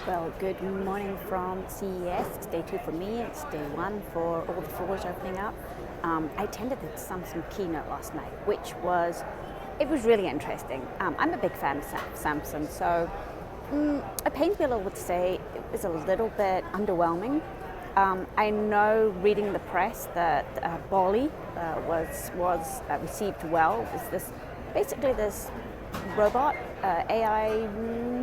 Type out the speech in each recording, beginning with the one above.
Well, good morning from CES. It's day 2 for me. It's day 1 for all the floors opening up. I attended the Samsung keynote last night, it was really interesting. I'm a big fan of Samsung, so it pains me a little to say it was a little bit underwhelming. I know reading the press that Bali was received well. It was this robot, AI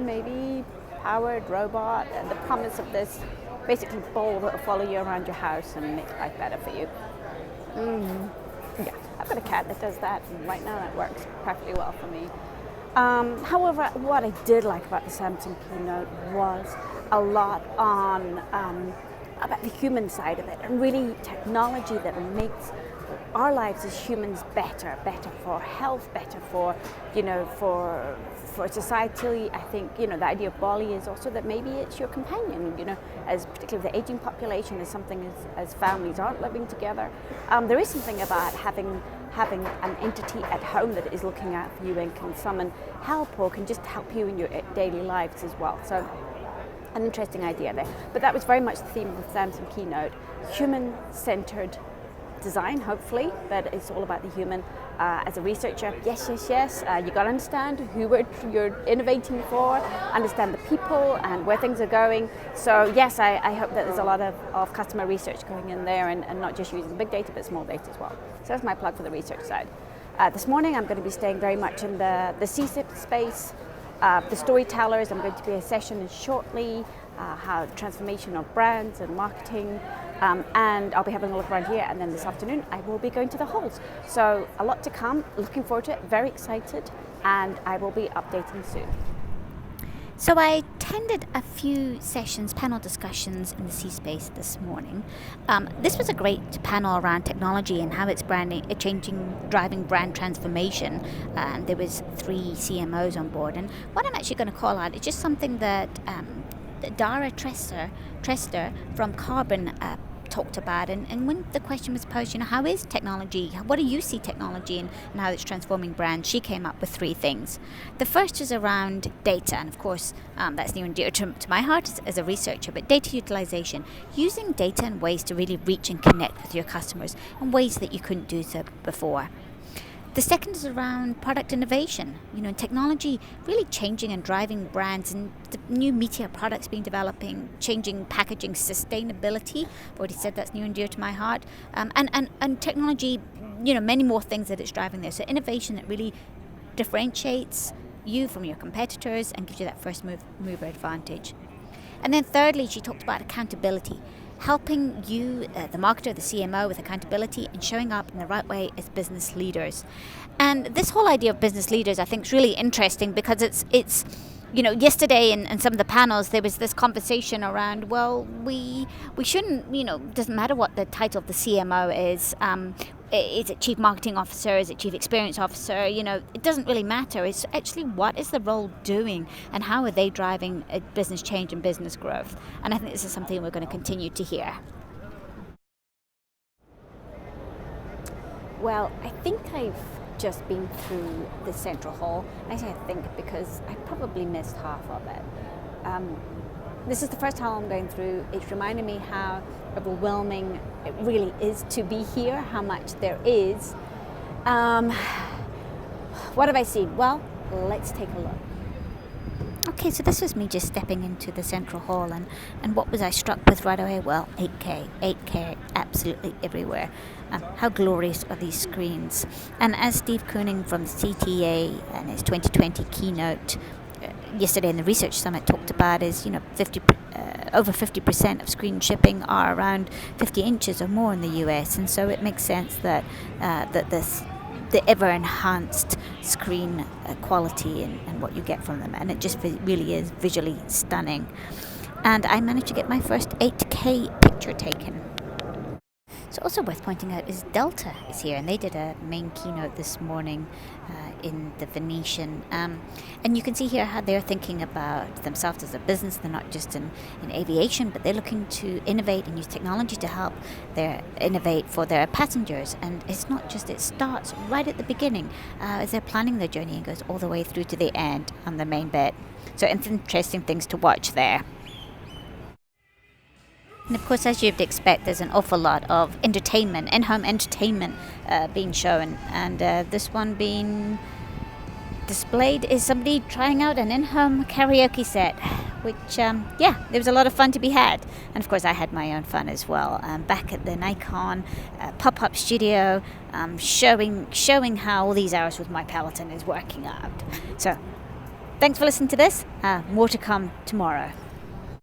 maybe powered robot, and the promise of this basically ball that will follow you around your house and make life better for you. Yeah, I've got a cat that does that, and right now that works perfectly well for me. However, what I did like about the Samsung keynote was a lot on about the human side of it, and really technology that makes our lives as humans better for health, better for society. I think the idea of Bali is also that maybe it's your companion. As particularly the aging population, is something as families aren't living together. There is something about having an entity at home that is looking out for you and can summon help or can just help you in your daily lives as well. So, an interesting idea there. But that was very much the theme of the Samsung keynote: human-centered design, hopefully, that it's all about the human. As a researcher, yes, you got to understand who you're innovating for, understand the people and where things are going. So yes, I hope that there's a lot of customer research going in there, and not just using big data but small data as well. So that's my plug for the research side. This morning I'm going to be staying very much in the CSIP space. The storytellers, I'm going to be a session shortly, how transformation of brands and marketing, and I'll be having a look around here, and then this afternoon I will be going to the halls. So a lot to come, looking forward to it, very excited, and I will be updating soon. So I attended a few sessions, panel discussions in the C space this morning. This was a great panel around technology and how it's driving brand transformation. There was 3 CMOs on board, and what I'm actually going to call out is just something that Dara Trester from Carbon talked about, and when the question was posed, how is technology, what do you see technology and how it's transforming brands, she came up with 3 things. The first is around data, and of course that's near and dear to my heart as a researcher, but data utilization, using data in ways to really reach and connect with your customers in ways that you couldn't do so before. The second is around product innovation, technology really changing and driving brands, and the new media products being developing, changing packaging, sustainability. I've already said that's near and dear to my heart. And technology, many more things that it's driving there. So innovation that really differentiates you from your competitors and gives you that first mover advantage. And then thirdly, she talked about accountability, helping you, the marketer, the CMO, with accountability and showing up in the right way as business leaders. And this whole idea of business leaders, I think, is really interesting because it's yesterday in some of the panels there was this conversation around, well, we shouldn't, doesn't matter what the title of the CMO is. Is it Chief Marketing Officer? Is it Chief Experience Officer? It doesn't really matter. It's actually what is the role doing and how are they driving a business change and business growth? And I think this is something we're going to continue to hear. Well, I think I've just been through the central hall. I say I think because I probably missed half of it. This is the first time I'm going through. It's reminding me how overwhelming it really is to be here, how much there is. What have I seen? Well, let's take a look. Okay, so this was me just stepping into the central hall, and what was I struck with right away? Well, 8K absolutely everywhere. How glorious are these screens? And as Steve Kooning from the CTA and his 2020 keynote yesterday in the Research Summit talked about, is over 50% of screen shipping are around 50 inches or more in the US, and so it makes sense that the ever enhanced screen quality and what you get from them, and it just really is visually stunning. And I managed to get my first 8K picture taken. So also worth pointing out is Delta is here, and they did a main keynote this morning in the Venetian. And you can see here how they're thinking about themselves as a business. They're not just in aviation, but they're looking to innovate and use technology to help innovate for their passengers. And it's not just, it starts right at the beginning as they're planning their journey and goes all the way through to the end on the main bit. So it's interesting things to watch there. And of course, as you'd expect, there's an awful lot of entertainment, in-home entertainment being shown, and this one being displayed is somebody trying out an in-home karaoke set, which, there was a lot of fun to be had. And of course, I had my own fun as well, back at the Nikon pop-up studio, showing how all these hours with my Peloton is working out. So, thanks for listening to this. More to come tomorrow.